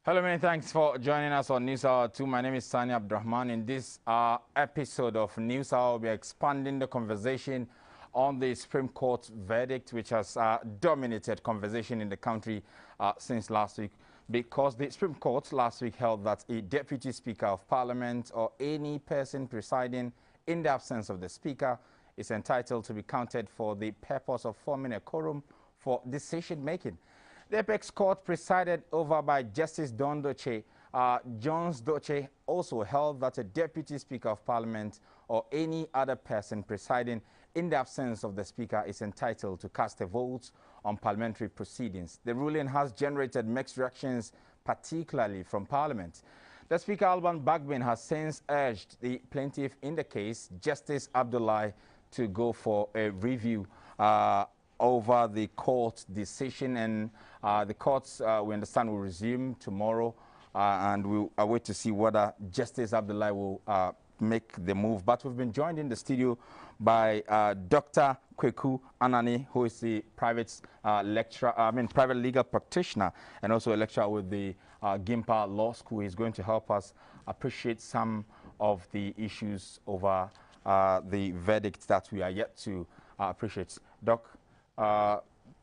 Hello, many thanks for joining us on News Hour 2. My name is Sani Abdurrahman. In this episode of News Hour, we'll be expanding the conversation on the Supreme Court verdict, which has dominated conversation in the country since last week, because the Supreme Court last week held that a Deputy Speaker of Parliament or any person presiding in the absence of the Speaker is entitled to be counted for the purpose of forming a quorum for decision-making. The Apex Court, presided over by Justice Don Doche, Jones Doche, also held that a Deputy Speaker of Parliament or any other person presiding in the absence of the Speaker is entitled to cast a vote on parliamentary proceedings. The ruling has generated mixed reactions, particularly from Parliament. The Speaker, Alban Bagbin, has since urged the plaintiff in the case, Justice Abdullahi, to go for a review over the court decision, and the courts, we understand, will resume tomorrow, and we'll wait to see whether Justice Abdullahi will make the move. But we've been joined in the studio by Dr. Kweku Anani, who is the private private legal practitioner and also a lecturer with the Gimpa Law School. He's going to help us appreciate some of the issues over the verdict that we are yet to appreciate. Doc,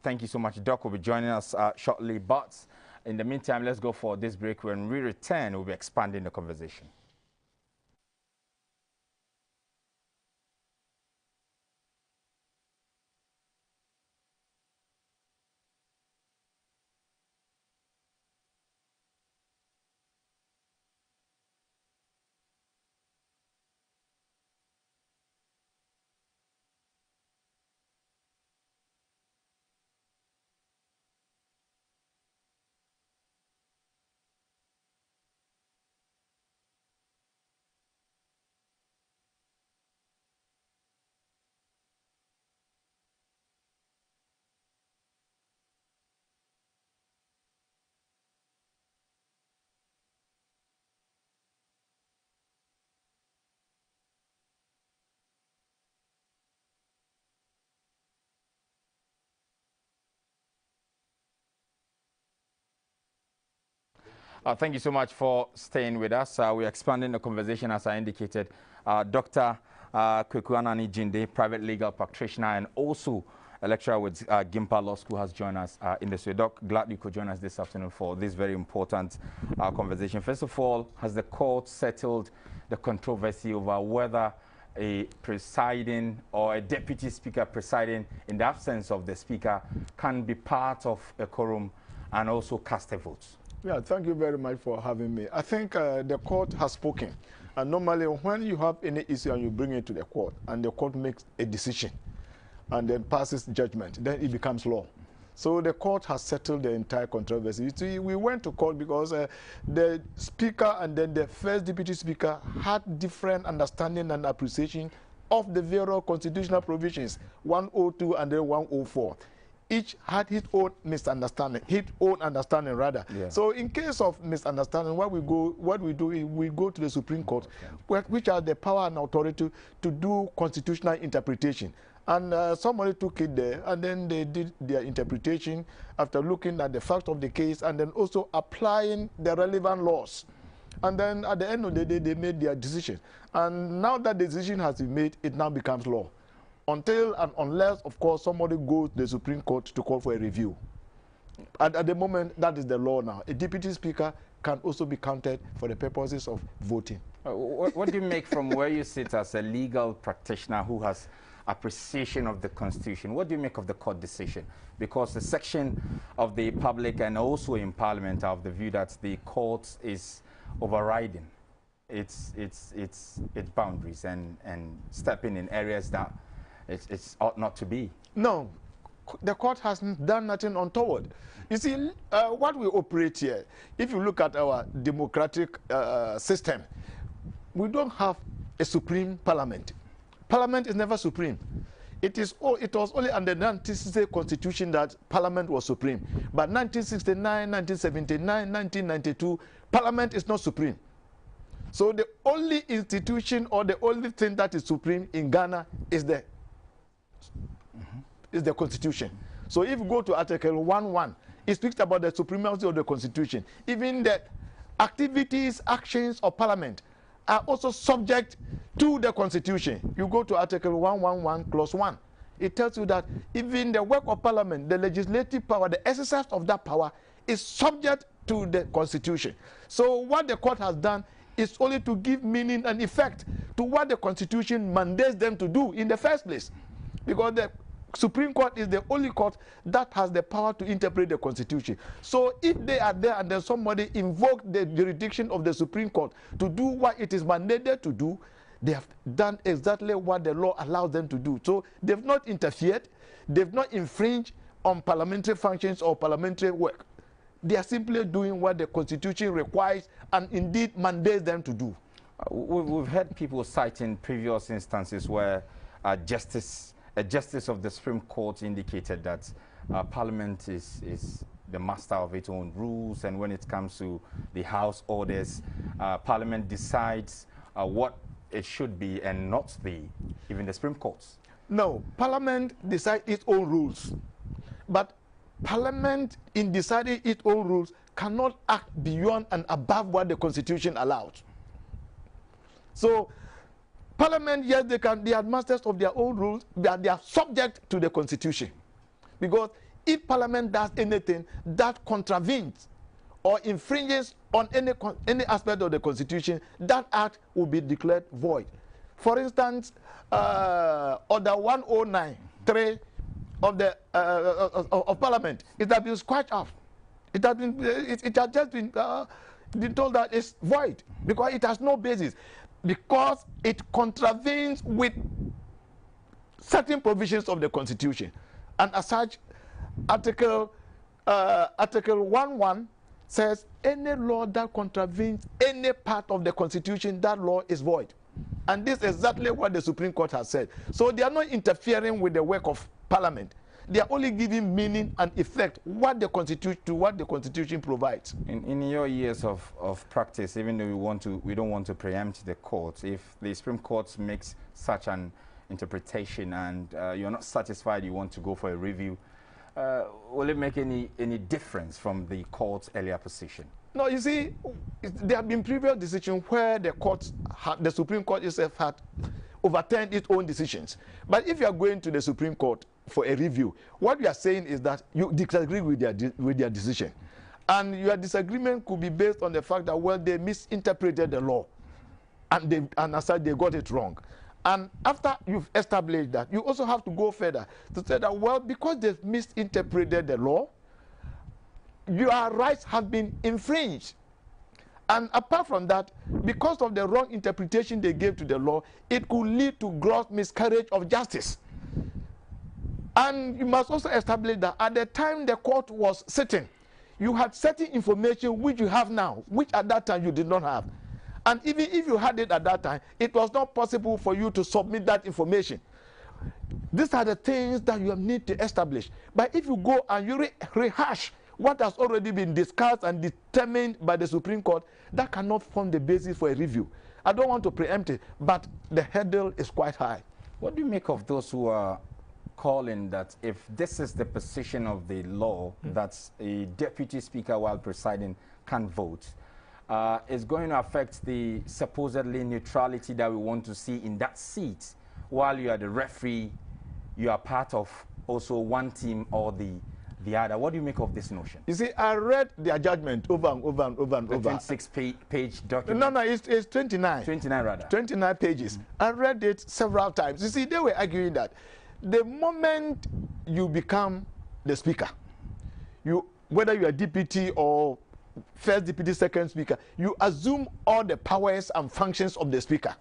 thank you so much. Doc will be joining us shortly, but in the meantime, let's go for this break. When we return, we'll be expanding the conversation. Thank you so much for staying with us. We're expanding the conversation, as I indicated. Dr. Kweku Anani Jinde, private legal practitioner and also a lecturer with Gimpa Law School, has joined us in the studio. Doc, glad you could join us this afternoon for this very important conversation. First of all, has the court settled the controversy over whether a presiding or a deputy speaker presiding in the absence of the speaker can be part of a quorum and also cast a vote? Yeah, thank you very much for having me. I think the court has spoken. And normally when you have any issue and you bring it to the court and the court makes a decision and then passes judgment, then it becomes law. So the court has settled the entire controversy. You see, we went to court because the speaker and then the first deputy speaker had different understanding and appreciation of the various constitutional provisions, 102 and then 104. Each had his own misunderstanding, rather. Yeah. So in case of misunderstanding, what we do is we go to the Supreme Court, which has the power and authority to do constitutional interpretation. And somebody took it there, and then they did their interpretation after looking at the facts of the case and then also applying the relevant laws. And then at the end of the day, they made their decision. And now that the decision has been made, it now becomes law. Until and unless, of course, somebody goes to the Supreme Court to call for a review. At the moment, that is the law now. A deputy speaker can also be counted for the purposes of voting. What do you make from where you sit as a legal practitioner who has appreciation of the Constitution? What do you make of the court decision? Because the section of the public and also in Parliament are of the view that the court is overriding its boundaries and stepping in areas that it ought not to be. No, the court has done nothing untoward. You see, what we operate here, if you look at our democratic system, we don't have a supreme parliament. Parliament is never supreme. It was only under the 1960 Constitution that Parliament was supreme. But 1969, 1979, 1992, Parliament is not supreme. So the only institution or the only thing that is supreme in Ghana is the Constitution. So if you go to Article 1.1, it speaks about the supremacy of the Constitution. Even the activities, actions of Parliament are also subject to the Constitution. You go to Article 111, Clause 1. It tells you that even the work of Parliament, the legislative power, the exercise of that power is subject to the Constitution. So what the court has done is only to give meaning and effect to what the Constitution mandates them to do in the first place. Because the Supreme Court is the only court that has the power to interpret the Constitution. So if they are there and then somebody invoke the jurisdiction of the Supreme Court to do what it is mandated to do, they have done exactly what the law allows them to do. So they've not interfered, they've not infringed on parliamentary functions or parliamentary work. They are simply doing what the Constitution requires and indeed mandates them to do. We've heard people citing previous instances where a justice of the Supreme Court indicated that Parliament is the master of its own rules, and when it comes to the House orders, Parliament decides what it should be and not be, even the Supreme Courts. No, Parliament decides its own rules, but Parliament, in deciding its own rules, cannot act beyond and above what the Constitution allows. So Parliament, yes, they are masters of their own rules, but they are subject to the Constitution. Because if Parliament does anything that contravenes or infringes on any aspect of the Constitution, that act will be declared void. For instance, Order 109.3 of the of Parliament, it has been scratched off. It has just been told that it's void because it has no basis, because it contravenes with certain provisions of the Constitution. And as such, Article 1.1 says any law that contravenes any part of the Constitution, that law is void. And this is exactly what the Supreme Court has said. So they are not interfering with the work of Parliament. They are only giving meaning and effect to what the Constitution provides. In your years of practice, even though we don't want to preempt the court, if the Supreme Court makes such an interpretation and you're not satisfied, you want to go for a review, will it make any difference from the court's earlier position? No, you see, there have been previous decisions where the Supreme Court itself had overturned its own decisions. But if you are going to the Supreme Court for a review, what we are saying is that you disagree with their decision. And your disagreement could be based on the fact that, well, they misinterpreted the law, and as such, they got it wrong. And after you've established that, you also have to go further to say that, well, because they've misinterpreted the law, your rights have been infringed. And apart from that, because of the wrong interpretation they gave to the law, it could lead to gross miscarriage of justice. And you must also establish that at the time the court was sitting, you had certain information which you have now, which at that time you did not have. And even if you had it at that time, it was not possible for you to submit that information. These are the things that you need to establish. But if you go and you rehash what has already been discussed and determined by the Supreme Court, that cannot form the basis for a review. I don't want to preempt it, but the hurdle is quite high. What do you make of those who are calling that if this is the position of the law, that a deputy speaker while presiding can't vote, is going to affect the supposedly neutrality that we want to see in that seat? While you are the referee, you are part of also one team or the the other. What do you make of this notion? You see, I read their judgment over and over and over and the over. 26-page document. No, it's 29. 29 rather. 29 pages. I read it several times. You see, they were arguing that the moment you become the speaker, whether you are deputy or first deputy, second speaker, you assume all the powers and functions of the speaker.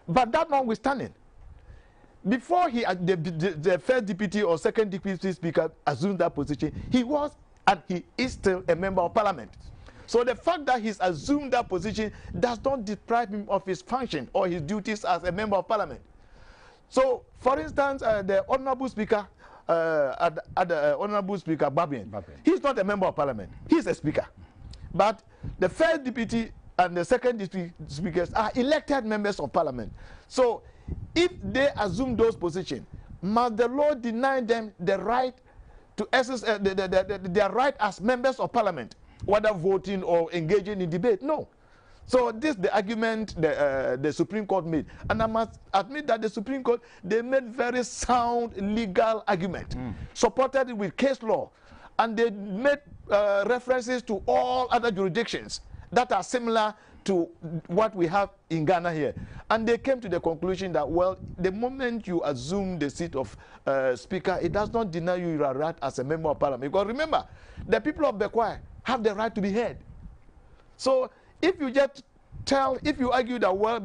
But that notwithstanding, before the first deputy or second deputy speaker assumed that position, he was and he is still a member of parliament. So the fact that he's assumed that position does not deprive him of his function or his duties as a member of parliament. So, for instance, the honorable speaker, honorable speaker Babian, he's not a member of parliament. He's a speaker. But the first deputy and the second deputy speakers are elected members of parliament. So, if they assume those positions, must the law deny them the right to exercise their right as members of parliament, whether voting or engaging in debate? No. So this is the argument the Supreme Court made. And I must admit that the Supreme Court, they made very sound legal argument, supported it with case law. And they made references to all other jurisdictions that are similar to what we have in Ghana here. And they came to the conclusion that, well, the moment you assume the seat of speaker, it does not deny you your right as a member of parliament. Because remember, the people of Bekwai have the right to be heard. So if you argue that, well,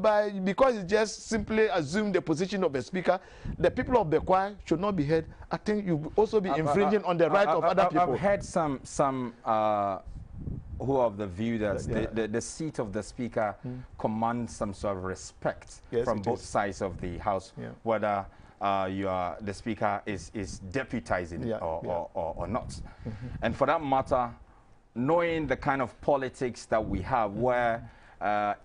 because you just simply assume the position of a speaker, the people of Bekwai should not be heard, I think you also be infringing on the right of other people. I've heard some who are of the view that the seat of the speaker commands some sort of respect from both sides of the house, whether the speaker is deputizing or not. And for that matter, knowing the kind of politics that we have where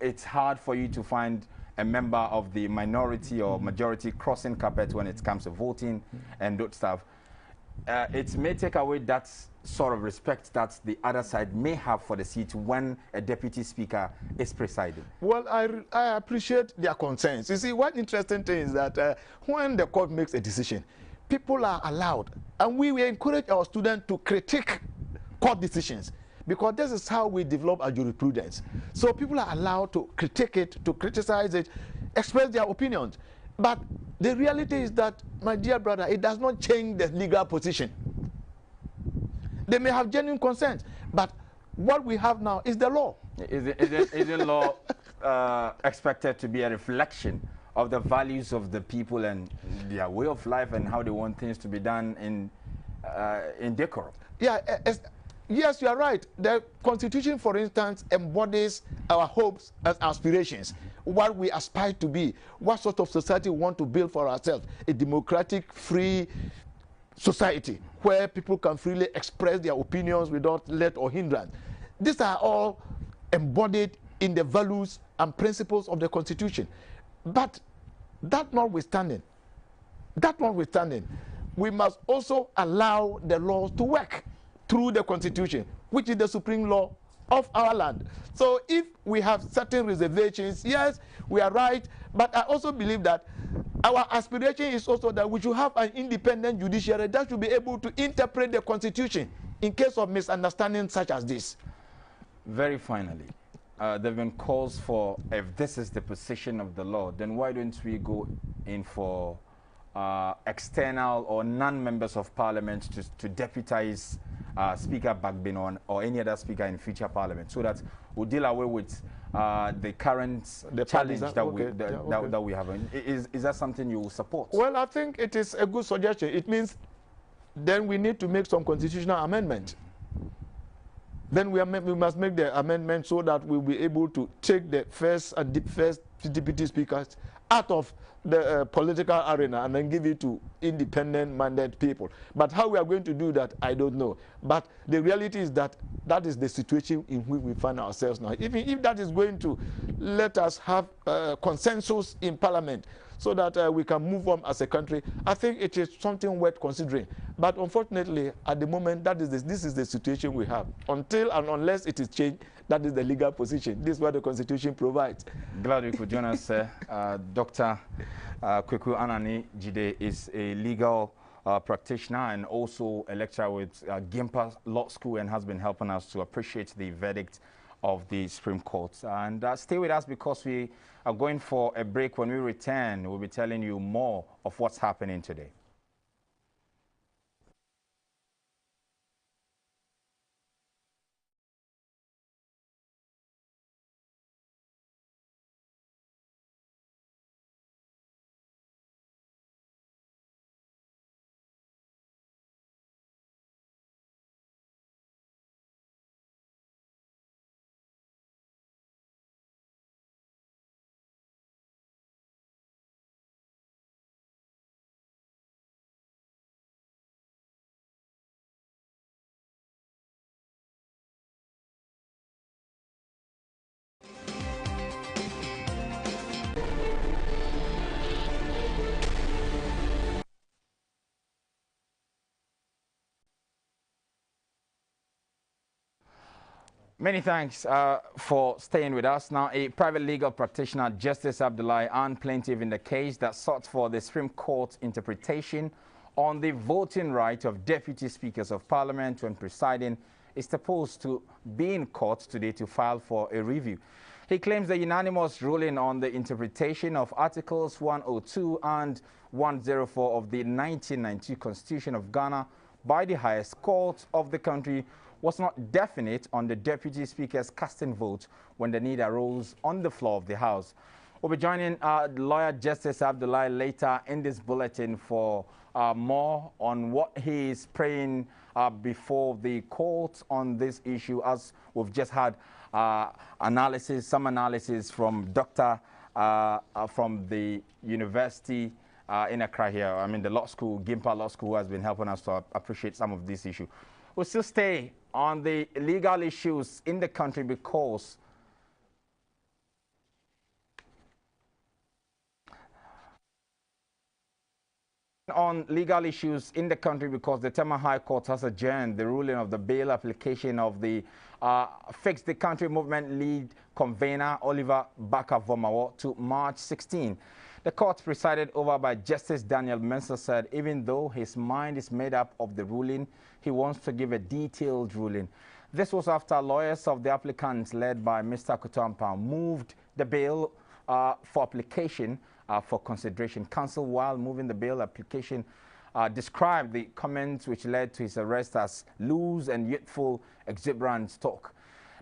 it's hard for you to find a member of the minority or majority crossing carpet when it comes to voting and that stuff, it may take away that sort of respect that the other side may have for the seat when a deputy speaker is presiding. Well, I appreciate their concerns. You see, one interesting thing is that when the court makes a decision, people are allowed, and we encourage our students to critique court decisions, because this is how we develop our jurisprudence. So people are allowed to critique it, to criticize it, express their opinions. But the reality is that, my dear brother, it does not change the legal position. They may have genuine concerns, but what we have now is the law. Isn't law expected to be a reflection of the values of the people and their way of life and how they want things to be done in decorum? Yeah. Yes, you are right. The Constitution, for instance, embodies our hopes and aspirations, what we aspire to be, what sort of society we want to build for ourselves, a democratic, free society where people can freely express their opinions without let or hindrance. These are all embodied in the values and principles of the Constitution. But that notwithstanding, we must also allow the laws to work through the Constitution, which is the supreme law of our land. So if we have certain reservations, yes, we are right, but I also believe that our aspiration is also that we should have an independent judiciary that should be able to interpret the Constitution in case of misunderstanding such as this. Very finally, there have been calls for, if this is the position of the law, then why don't we go in for external or non-members of parliament to deputize Speaker Bagbin or any other speaker in future parliament, so that we'll deal away with the current challenge that we have. Is that something you will support? Well, I think it is a good suggestion. It means then we need to make some constitutional amendment. Then we must make the amendment so that we'll be able to take the first deputy speakers out of the political arena and then give it to independent mandate people. But how we are going to do that, I don't know. But the reality is that that is the situation in which we find ourselves now. If that is going to let us have consensus in parliament so that we can move on as a country, I think it is something worth considering. But unfortunately, at the moment, this is the situation we have. Until and unless it is changed, that is the legal position. This is what the Constitution provides. Glad you could join us, Dr. Kweku Anani Jide is a legal practitioner and also a lecturer with Gimpa Law School, and has been helping us to appreciate the verdict of the Supreme Court. And stay with us because we are going for a break. When we return, we'll be telling you more of what's happening today. Many thanks for staying with us. Now, a private legal practitioner, Justice Abdullahi, and plaintiff in the case that sought for the Supreme Court interpretation on the voting right of deputy speakers of parliament when presiding, is supposed to be in court today to file for a review. He claims the unanimous ruling on the interpretation of Articles 102 and 104 of the 1992 Constitution of Ghana by the highest court of the country was not definite on the deputy speaker's casting vote when the need arose on the floor of the House. We'll be joining lawyer Justice Abdullahi later in this bulletin for more on what he is praying before the court on this issue, as we've just had some analysis from Dr. From the university in Accra here, I mean the law school, Gimpa Law School, who has been helping us to appreciate some of this issue. We'll still stay on the legal issues in the country because the Tema High Court has adjourned the ruling of the bail application of the Fix the Country movement lead convener Oliver Baka-Vomawo to March 16. The court, presided over by Justice Daniel Mensah, said even though his mind is made up of the ruling, he wants to give a detailed ruling. This was after lawyers of the applicants, led by Mr. Kutampa, moved the bail for application for consideration. Counsel, while moving the bail application, described the comments which led to his arrest as loose and youthful exuberant talk.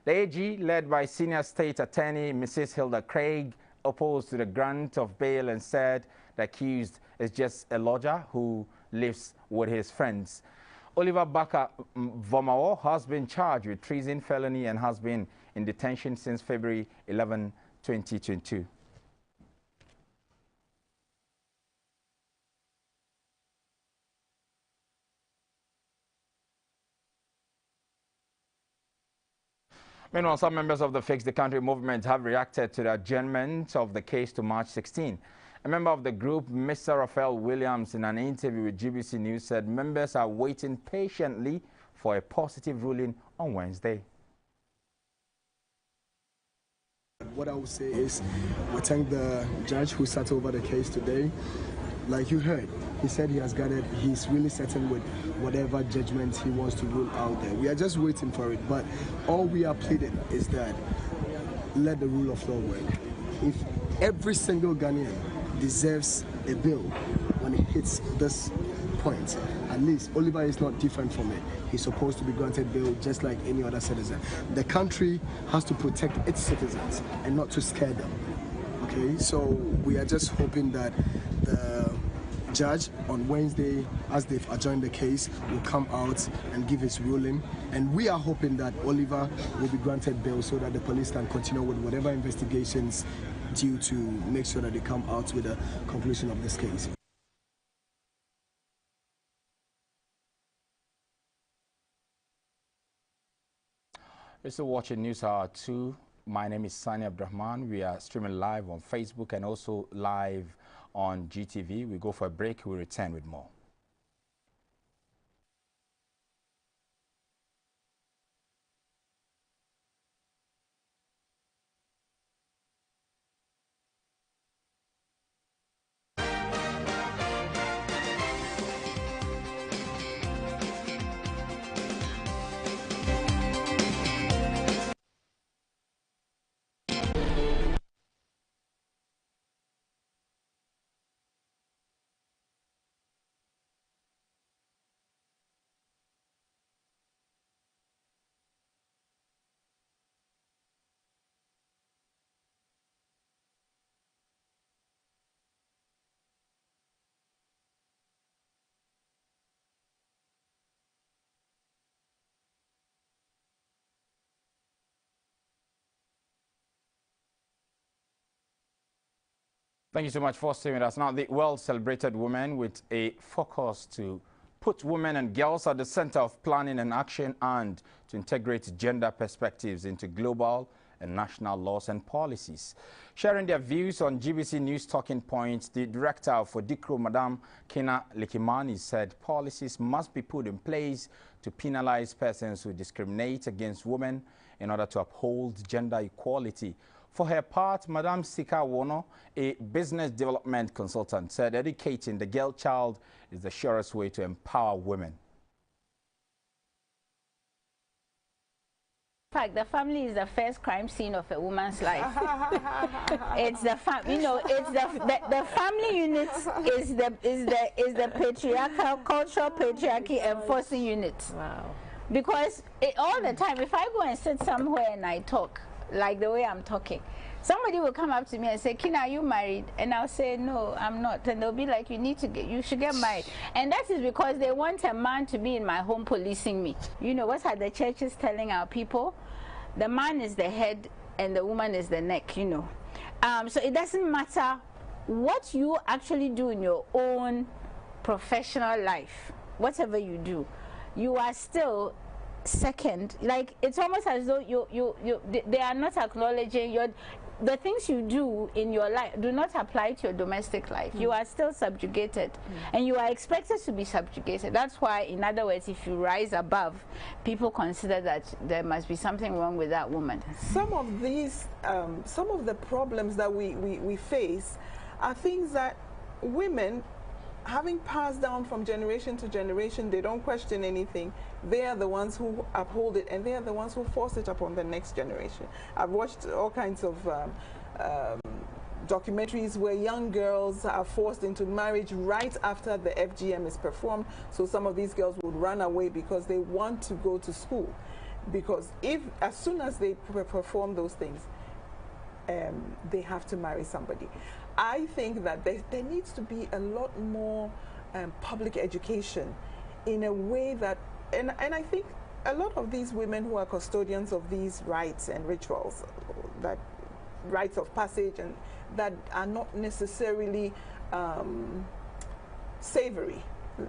The AG, led by Senior State Attorney Mrs. Hilda Craig, opposed to the grant of bail and said the accused is just a lodger who lives with his friends. Oliver Baka-Vomawo has been charged with treason, felony, and has been in detention since February 11, 2022. Meanwhile, some members of the Fix the Country movement have reacted to the adjournment of the case to March 16. A member of the group, Mr. Raphael Williams, in an interview with GBC News, said members are waiting patiently for a positive ruling on Wednesday. What I would say is we thank the judge who sat over the case today. Like you heard, he said he has gathered, he's really certain with whatever judgment he wants to rule out there. We are just waiting for it, but all we are pleading is that let the rule of law work. If every single Ghanaian deserves a bill when it hits this point, at least Oliver is not different from it. He's supposed to be granted bail just like any other citizen. The country has to protect its citizens and not to scare them. Okay, so we are just hoping that the judge on Wednesday, as they've adjourned the case, will come out and give his ruling. And we are hoping that Oliver will be granted bail so that the police can continue with whatever investigations due to make sure that they come out with a conclusion of this case. You're still watching News Hour 2. My name is Sani Abdurrahman. We are streaming live on Facebook and also live on GTV. We go for a break. We'll return with more. Thank you so much for staying with us. Now, the well-celebrated women with a focus to put women and girls at the center of planning and action and to integrate gender perspectives into global and national laws and policies. Sharing their views on GBC News Talking Points, the director for DICRO, Madam Kina Lekimani, said policies must be put in place to penalize persons who discriminate against women in order to uphold gender equality. For her part, Madam Sika Wono, a business development consultant, said educating the girl child is the surest way to empower women. In fact, the family is the first crime scene of a woman's life. It's the the family unit is the patriarchal cultural patriarchy enforcing unit. Wow. Because all the time, if I go and sit somewhere and I talk like the way I'm talking, somebody will come up to me and say, Kina, are you married? And I'll say, no, I'm not. And they'll be like, you should get married. And that is because they want a man to be in my home policing me. You know, what are the churches telling our people? The man is the head and the woman is the neck, you know. So it doesn't matter what you actually do in your own professional life, whatever you do, you are still second. Like, it's almost as though they are not acknowledging the things you do in your life do not apply to your domestic life. You are still subjugated, and you are expected to be subjugated. That's why, in other words, if you rise above, people consider that there must be something wrong with that woman. Some of these, some of the problems that we face are things that women, having passed down from generation to generation, they don't question anything. They are the ones who uphold it, and they are the ones who force it upon the next generation. I've watched all kinds of documentaries where young girls are forced into marriage right after the FGM is performed. So some of these girls would run away because they want to go to school. Because as soon as they perform those things, they have to marry somebody. I think that there needs to be a lot more public education in a way that, and I think a lot of these women who are custodians of these rites and rituals, that rites of passage, and that are not necessarily savory,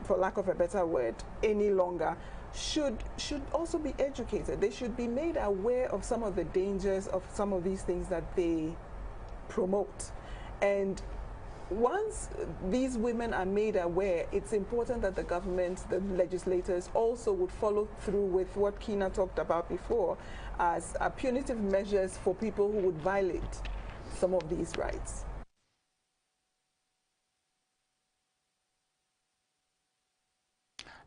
for lack of a better word, any longer, should also be educated. They should be made aware of some of the dangers of some of these things that they promote. And once these women are made aware, it's important that the government, the legislators, also would follow through with what Kina talked about before as punitive measures for people who would violate some of these rights.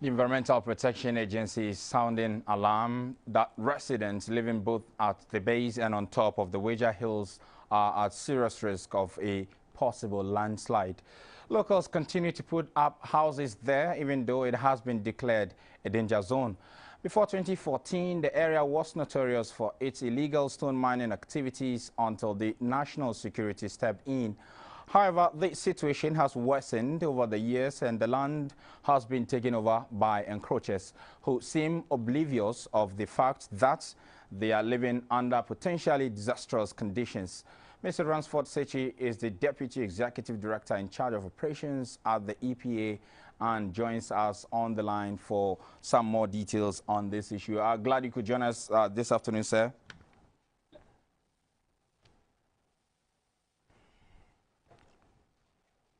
The Environmental Protection Agency is sounding alarm that residents living both at the base and on top of the Weija Hills are at serious risk of a possible landslide. Locals continue to put up houses there, even though it has been declared a danger zone. Before 2014, the area was notorious for its illegal stone mining activities until the national security stepped in. However, the situation has worsened over the years, and the land has been taken over by encroachers who seem oblivious of the fact that they are living under potentially disastrous conditions. Mr. Ransford Sechi is the Deputy Executive Director in charge of operations at the EPA and joins us on the line for some more details on this issue. I'm glad you could join us this afternoon, sir.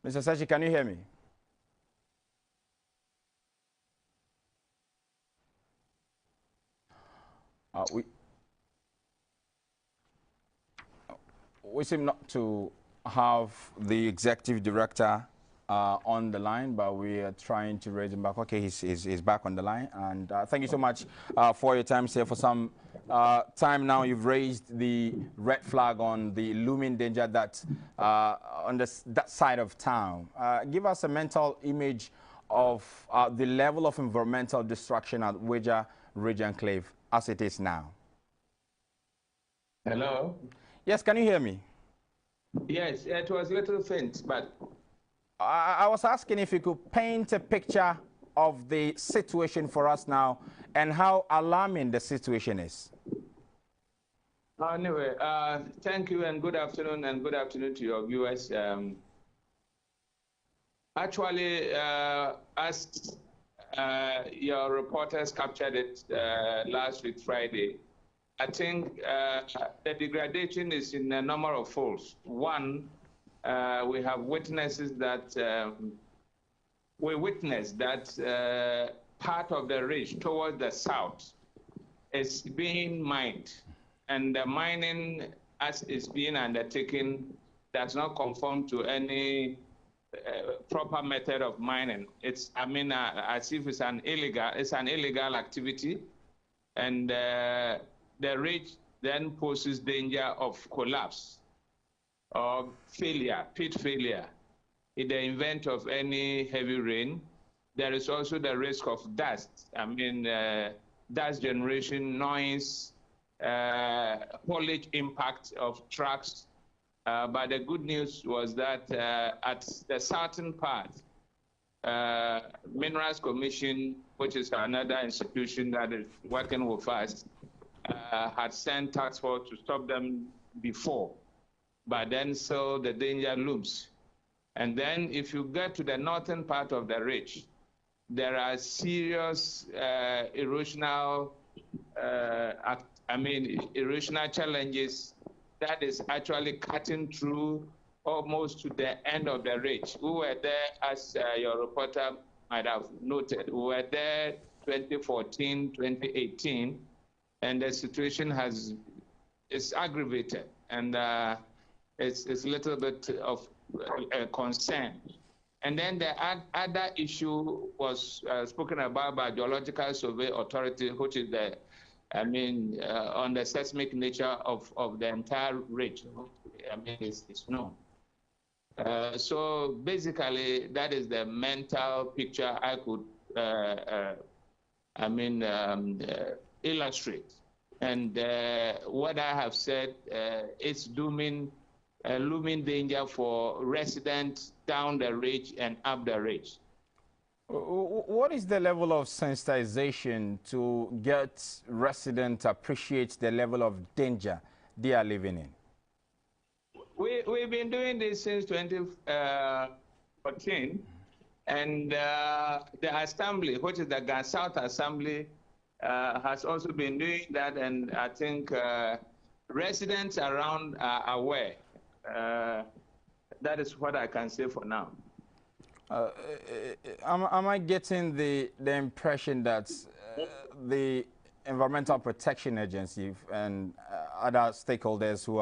Mr. Sechi, can you hear me? We seem not to have the executive director on the line, but we are trying to raise him back. Okay, he's back on the line. And thank you so much for your time, sir. For some time now, you've raised the red flag on the looming danger that on that side of town. Give us a mental image of the level of environmental destruction at Weija Ridge Enclave as it is now. Hello? Yes, can you hear me? Yes, it was a little faint, but... I was asking if you could paint a picture of the situation for us now and how alarming the situation is. Anyway, thank you and good afternoon to your viewers. Actually, as your reporters captured it last week, Friday, I think the degradation is in a number of folds. One, we have witnesses that part of the ridge towards the south is being mined, and the mining as is being undertaken does not conform to any proper method of mining. It's, I mean, as if it's an illegal activity, and the ridge then poses danger of collapse or failure, pit failure, in the event of any heavy rain. There is also the risk of dust. I mean, dust generation, noise, haulage impact of trucks. But the good news was that at the southern part, Minerals Commission, which is another institution that is working with us, had sent task force to stop them before. But then so the danger looms. And then if you get to the northern part of the ridge, there are serious erosional challenges that is actually cutting through almost to the end of the ridge. We were there, as your reporter might have noted, we were there 2014, 2018, and the situation is aggravated, and it's a little bit of a concern. And then the other issue was spoken about by Geological Survey Authority, which is the, on the seismic nature of the entire ridge. It's known. So basically, that is the mental picture I could, illustrate. And what I have said, it's looming danger for residents down the ridge and up the ridge. What is the level of sensitization to get residents to appreciate the level of danger they are living in? We've been doing this since 2014, and the Assembly, which is the South Assembly, has also been doing that, and I think residents around are aware. That is what I can say for now. Am I getting the impression that the Environmental Protection Agency and other stakeholders who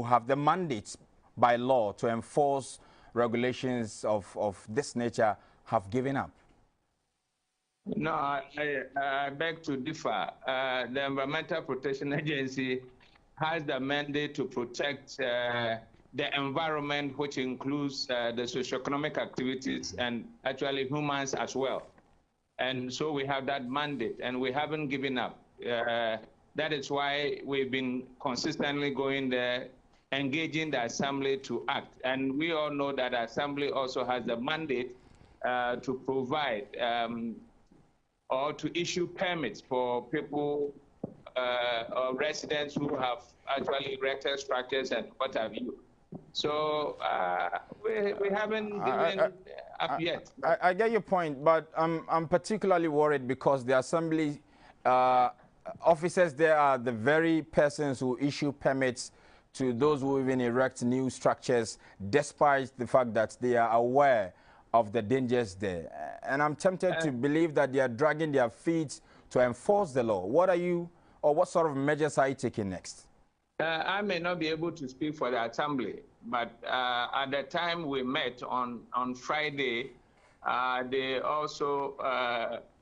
have the mandate by law to enforce regulations of this nature have given up? No, I beg to differ. The Environmental Protection Agency has the mandate to protect the environment, which includes the socioeconomic activities and actually humans as well. And so we have that mandate, and we haven't given up. That is why we've been consistently going there, engaging the Assembly to act. And we all know that the Assembly also has the mandate to provide or to issue permits for people or residents who have actually erected structures and what have you. So we haven't given up yet. I get your point, but I'm particularly worried because the Assembly officers there are the very persons who issue permits to those who even erect new structures, despite the fact that they are aware of the dangers there. And I'm tempted to believe that they are dragging their feet to enforce the law. What are you, or what sort of measures are you taking next? I may not be able to speak for the Assembly, but at the time we met on Friday, they also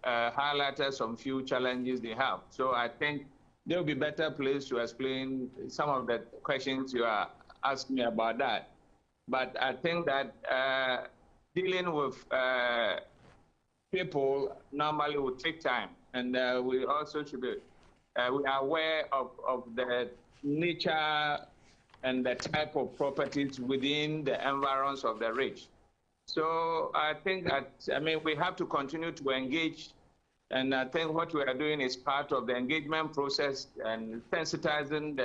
highlighted some few challenges they have. So I think they'll be better placed to explain some of the questions you are asking me about that. But I think that dealing with people normally will take time, and we also should be we are aware of the nature and the type of properties within the environs of the ridge. So I think that, we have to continue to engage And I think what we are doing is part of the engagement process and sensitizing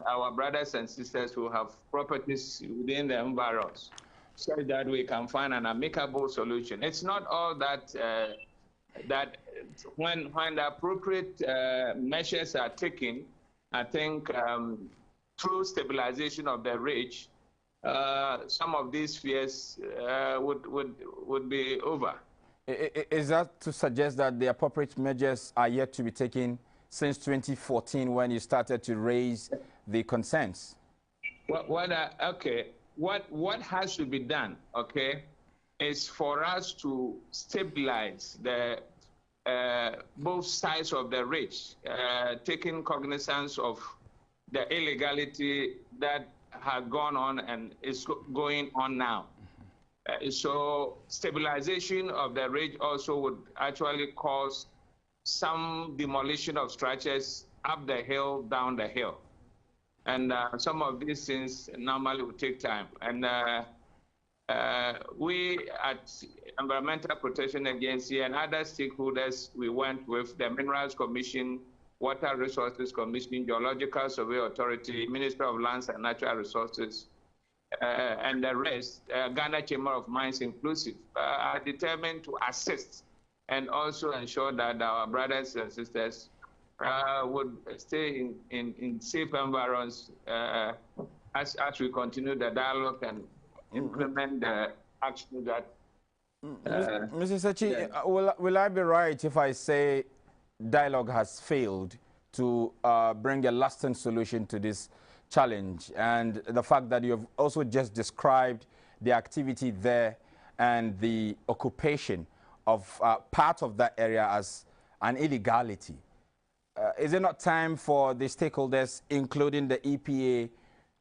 our brothers and sisters who have properties within the environs so that we can find an amicable solution. It's not all that that when the appropriate measures are taken, I think through stabilization of the rich, some of these fears would be over. Is that to suggest that the appropriate measures are yet to be taken since 2014 when you started to raise the concerns? What has to be done, okay, is for us to stabilize the both sides of the rich, taking cognizance of the illegality that has gone on and is going on now. So stabilization of the ridge also would actually cause some demolition of structures up the hill, down the hill. And some of these things normally would take time. And we at Environmental Protection Agency and other stakeholders, we went with the Minerals Commission, Water Resources Commission, Geological Survey Authority, Ministry of Lands and Natural Resources, and the rest, Ghana Chamber of Mines inclusive, are determined to assist and also ensure that our brothers and sisters would stay in safe environments as we continue the dialogue and implement the action that... Mr. Sechi, will I be right if I say dialogue has failed to bring a lasting solution to this challenge, and the fact that you have also just described the activity there and the occupation of part of that area as an illegality? Is it not time for the stakeholders, including the EPA,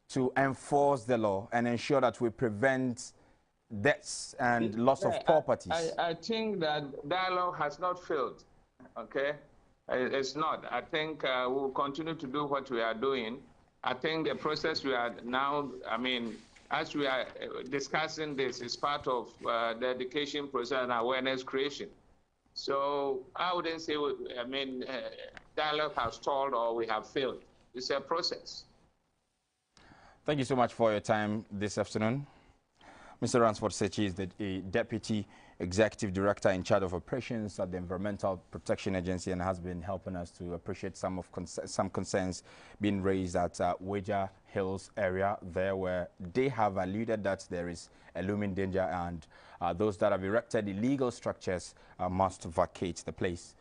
to enforce the law and ensure that we prevent deaths and loss of properties? I think that dialogue has not failed, okay? It's not. I think we'll continue to do what we are doing. I think the process we are now, I mean, as we are discussing this, is part of the education process and awareness creation. So I wouldn't say, dialogue has stalled or we have failed. It's a process. Thank you so much for your time this afternoon. Mr. Ransford Sechi is the Deputy Executive Director in charge of operations at the Environmental Protection Agency and has been helping us to appreciate some concerns being raised at Wager Hills area there, where they have alluded that there is a looming danger and those that have erected illegal structures must vacate the place.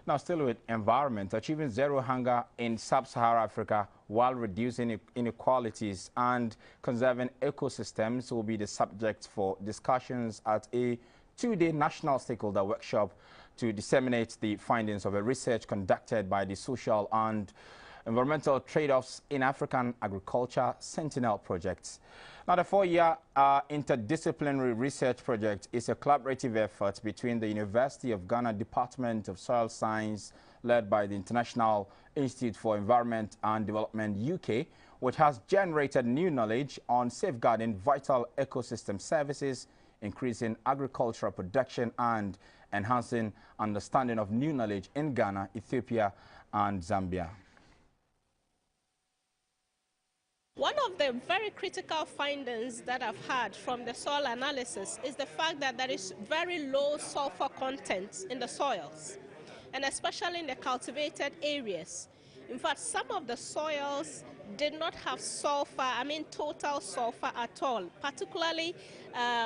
Now, still with environment, achieving zero hunger in sub-Saharan Africa while reducing inequalities and conserving ecosystems will be the subject for discussions at a two-day national stakeholder workshop to disseminate the findings of a research conducted by the Social and Environmental Trade-offs in African Agriculture Sentinel projects. Now, the four-year interdisciplinary research project is a collaborative effort between the University of Ghana Department of Soil Science, led by the International Institute for Environment and Development UK, which has generated new knowledge on safeguarding vital ecosystem services, increasing agricultural production, and enhancing understanding of new knowledge in Ghana, Ethiopia, and Zambia. One of the very critical findings that I've had from the soil analysis is the fact that there is very low sulfur content in the soils, and especially in the cultivated areas. In fact, some of the soils did not have sulfur, total sulfur at all, particularly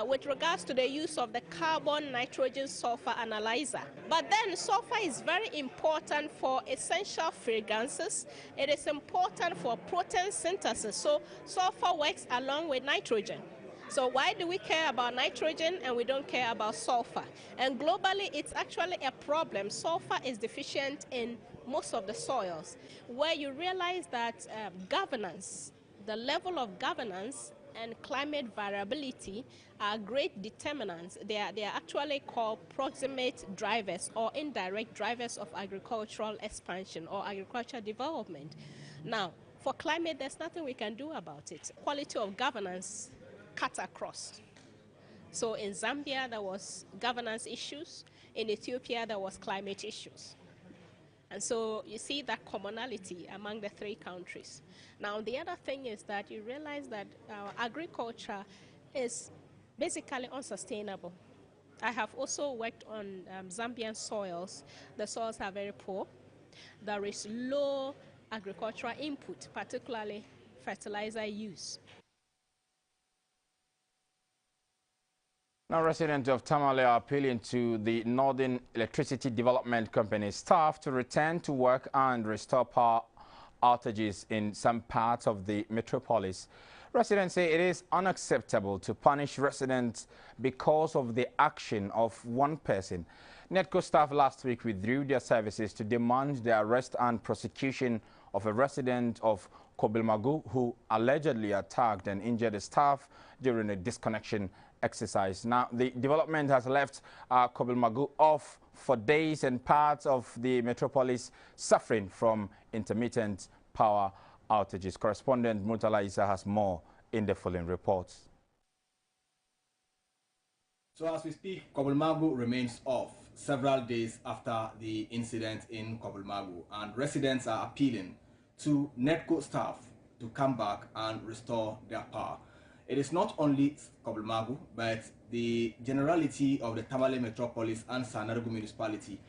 with regards to the use of the carbon nitrogen sulfur analyzer. But then sulfur is very important for essential fragrances. It is important for protein synthesis. So sulfur works along with nitrogen. So why do we care about nitrogen and we don't care about sulfur? And globally, it's actually a problem. Sulfur is deficient in most of the soils, where you realize that governance, the level of governance and climate variability are great determinants. They are actually called proximate drivers or indirect drivers of agricultural expansion or agricultural development. Now, for climate, there's nothing we can do about it. Quality of governance cut across. So in Zambia, there was governance issues. In Ethiopia, there was climate issues. And so you see that commonality among the three countries. Now, the other thing is that you realize that our agriculture is basically unsustainable. I have also worked on Zambian soils. The soils are very poor. There is low agricultural input, particularly fertilizer use. Now, residents of Tamale are appealing to the Northern Electricity Development Company staff to return to work and restore power outages in some parts of the metropolis. Residents say it is unacceptable to punish residents because of the action of one person. NEDCO staff last week withdrew their services to demand the arrest and prosecution of a resident of Kobilmagu who allegedly attacked and injured the staff during a disconnection exercise. Now, the development has left Kobilmagu off for days and parts of the metropolis suffering from intermittent power outages. Correspondent Murtala Isa has more in the following reports. So as we speak, Kobilmagu remains off several days after the incident in Kobilmagu, and residents are appealing to NEDCO staff to come back and restore their power. It is not only Kobilmagu, but the generality of the Tamale metropolis and Sanargu municipality.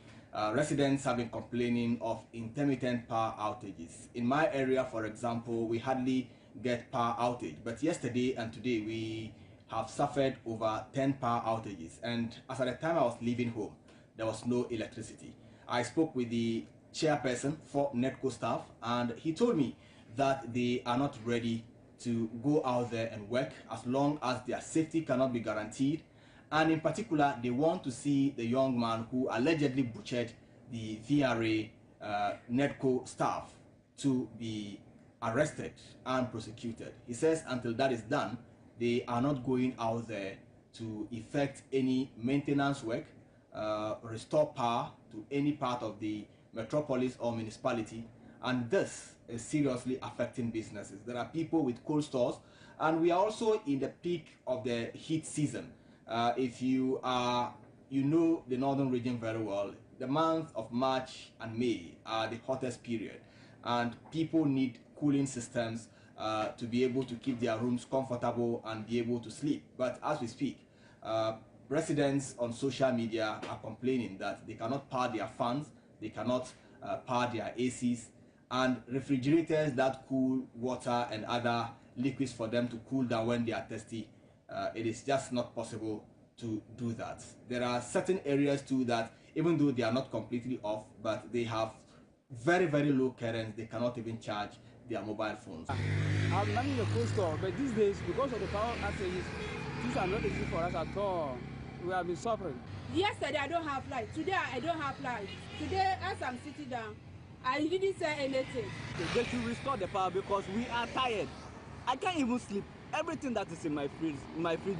Residents have been complaining of intermittent power outages. In my area, for example, we hardly get power outage, but yesterday and today we have suffered over 10 power outages, and as at the time I was leaving home, there was no electricity. I spoke with the chairperson for NEDCO staff, and he told me that they are not ready to go out there and work as long as their safety cannot be guaranteed. And in particular, they want to see the young man who allegedly butchered the VRA NEDCO staff to be arrested and prosecuted. He says until that is done, they are not going out there to effect any maintenance work, restore power to any part of the metropolis or municipality. And this is seriously affecting businesses. There are people with cold stores, and we are also in the peak of the heat season. If you know the northern region very well, the months of March and May are the hottest period, and people need cooling systems to be able to keep their rooms comfortable and be able to sleep. But as we speak, residents on social media are complaining that they cannot power their fans, they cannot power their ACs, and refrigerators that cool water and other liquids for them to cool down when they are thirsty. It is just not possible to do that. There are certain areas too that, even though they are not completely off, but they have very, very low currents, they cannot even charge their mobile phones. I'm running the food store, but these days, because of the power outages, things are not easy for us at all. We have been suffering. Yesterday I don't have light. Today I don't have light. Today, as I'm sitting down, I didn't say anything. They should restore the power because we are tired. I can't even sleep. Everything that is in my fridge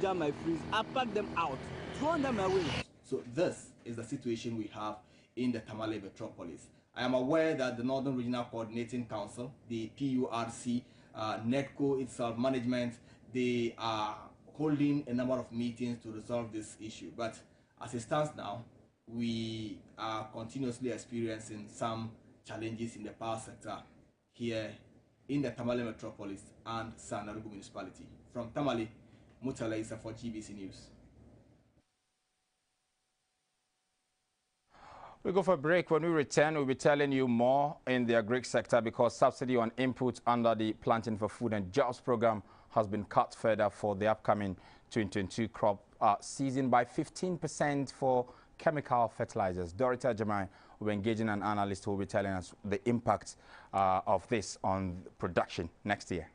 and my freeze, I pack them out, throw them away. So this is the situation we have in the Tamale metropolis. I am aware that the Northern Regional Coordinating Council, the PURC, NEDCO itself, management, they are holding a number of meetings to resolve this issue. But as it stands now, we are continuously experiencing some challenges in the power sector here in the Tamale metropolis and Sanarugu municipality. From Tamale, Murtala Isa for GBC News. We go for a break. When we return, we'll be telling you more in the agri sector because subsidy on inputs under the Planting for Food and Jobs program has been cut further for the upcoming 2022 crop season by 15% for chemical fertilizers. Dorita Jamai will be engaging an analyst who will be telling us the impact of this on production next year.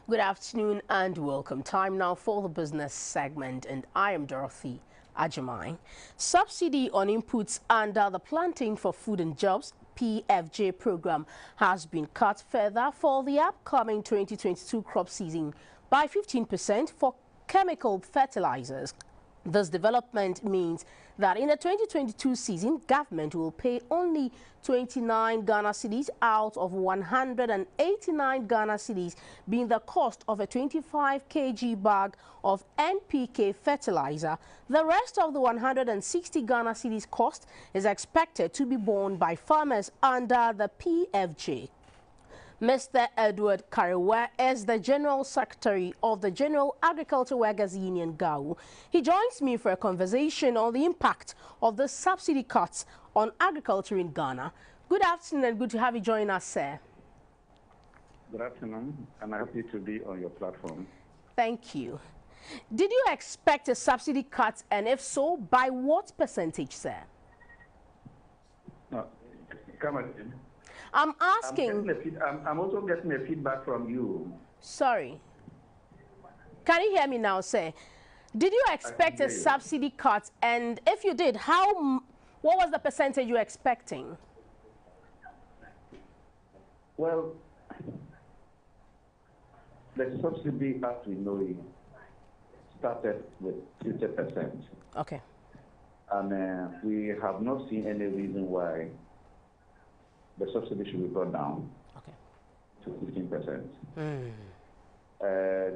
Good afternoon and welcome. Time now for the business segment, and I am Dorothy Ajamai. Subsidy on inputs under the Planting for Food and Jobs PFJ program has been cut further for the upcoming 2022 crop season by 15% for chemical fertilizers. This development means that in the 2022 season, government will pay only 29 Ghana cedis out of 189 Ghana cedis, being the cost of a 25 kg bag of NPK fertilizer. The rest of the 160 Ghana cedis cost is expected to be borne by farmers under the PFJ. Mr. Edward Kariwa is the General Secretary of the General Agriculture Workers Union, GAU. He joins me for a conversation on the impact of the subsidy cuts on agriculture in Ghana. Good afternoon and good to have you join us, sir. Good afternoon, and I'm happy to be on your platform. Thank you. Did you expect a subsidy cut, and if so, by what percentage, sir? Come again. I'm asking. I'm also getting a feedback from you. Sorry. Can you hear me now, sir? Did you expect a subsidy cut? And if you did, what was the percentage you were expecting? Well, the subsidy, as we know it, started with 50%. Okay. And we have not seen any reason why the subsidy should be brought down to 15%.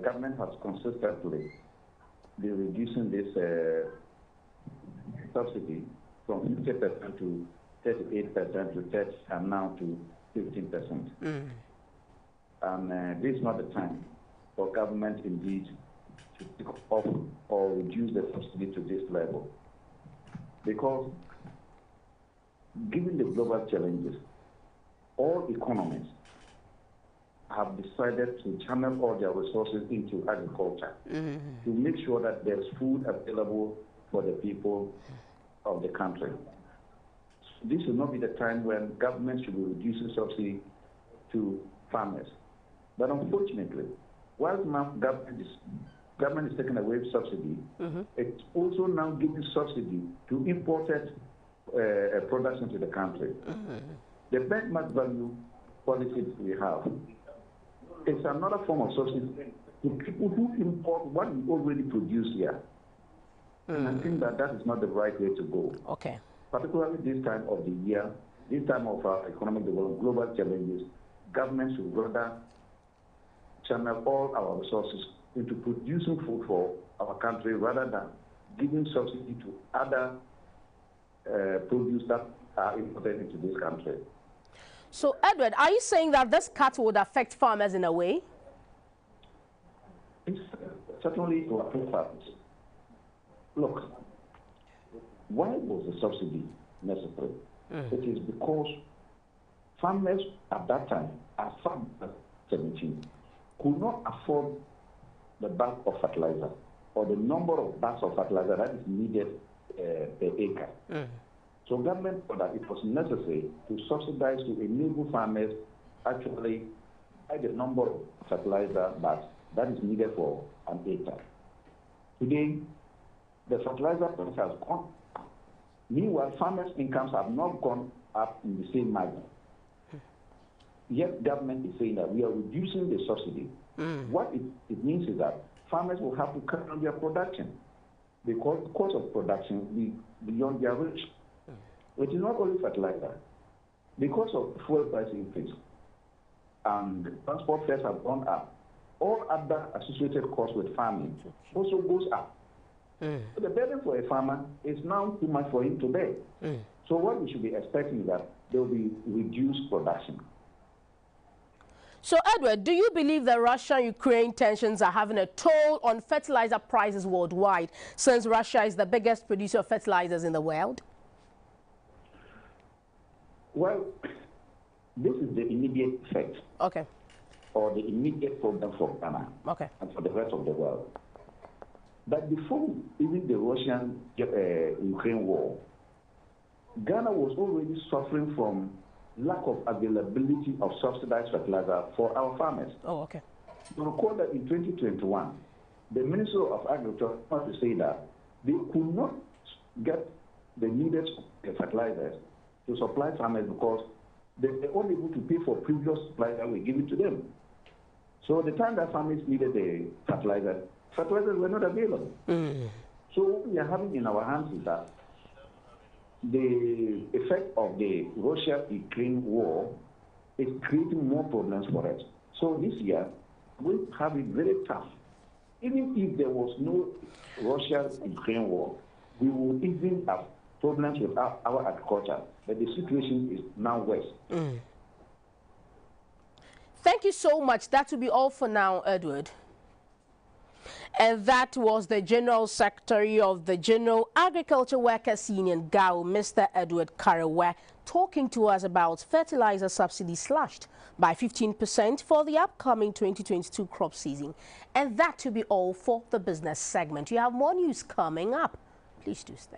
Government has consistently been reducing this subsidy from 50% to 38% to 30%, and now to 15%. And this is not the time for government indeed to take off or reduce the subsidy to this level. Because given the global challenges, all economies have decided to channel all their resources into agriculture to make sure that there's food available for the people of the country. So this will not be the time when government should be reducing subsidy to farmers. But unfortunately, whilst government is taking away subsidy, it's also now giving subsidy to imported products into the country. The benchmark value policy we have is another form of subsidy to people who import what we already produce here. And I think that is not the right way to go. Okay. Particularly this time of the year, this time of our economic development, global challenges, government should rather channel all our resources into producing food for our country rather than giving subsidy to other produce that are imported into this country. So, Edward, are you saying that this cut would affect farmers in a way? It's certainly to affect farmers. Look, why was the subsidy necessary? It is because farmers at that time, as farmers 17, could not afford the bag of fertilizer or the number of bags of fertilizer that is needed per acre. So government thought that it was necessary to subsidize to enable farmers actually buy the number of fertilizer bags that is needed for an acre. Today, the fertilizer price has gone up. Meanwhile, farmers' incomes have not gone up in the same manner. Yet government is saying that we are reducing the subsidy. What it means is that farmers will have to cut down their production because the cost of production will be beyond their reach. It is not only fertilizer. Because of fuel price increase and transport fares have gone up, all other associated costs with farming also goes up. So the burden for a farmer is now too much for him to bear. So what we should be expecting is that there will be reduced production. So, Edward, do you believe that Russia-Ukraine tensions are having a toll on fertilizer prices worldwide, since Russia is the biggest producer of fertilizers in the world? Well, this is the immediate effect. Okay. Or the immediate problem for Ghana. Okay. And for the rest of the world. But before even the Russian-Ukraine war, Ghana was already suffering from lack of availability of subsidized fertilizer for our farmers. Oh, okay. You recall that in 2021, the Minister of Agriculture had to say that they could not get the needed fertilizers to supply farmers because they were only able to pay for previous supplies that were given to them. So the time that farmers needed the fertilizers were not available. So what we are having in our hands is that the effect of the Russia-Ukraine war is creating more problems for us. So this year, we have it very tough. Even if there was no Russia-Ukraine war, we would even have problems with our agriculture, but the situation is now worse. Thank you so much. That will be all for now, Edward. And that was the General Secretary of the General Agriculture Workers Union, GAU, Mr. Edward Karewa, talking to us about fertilizer subsidy slashed by 15% for the upcoming 2022 crop season. And that will be all for the business segment. You have more news coming up. Please do stay.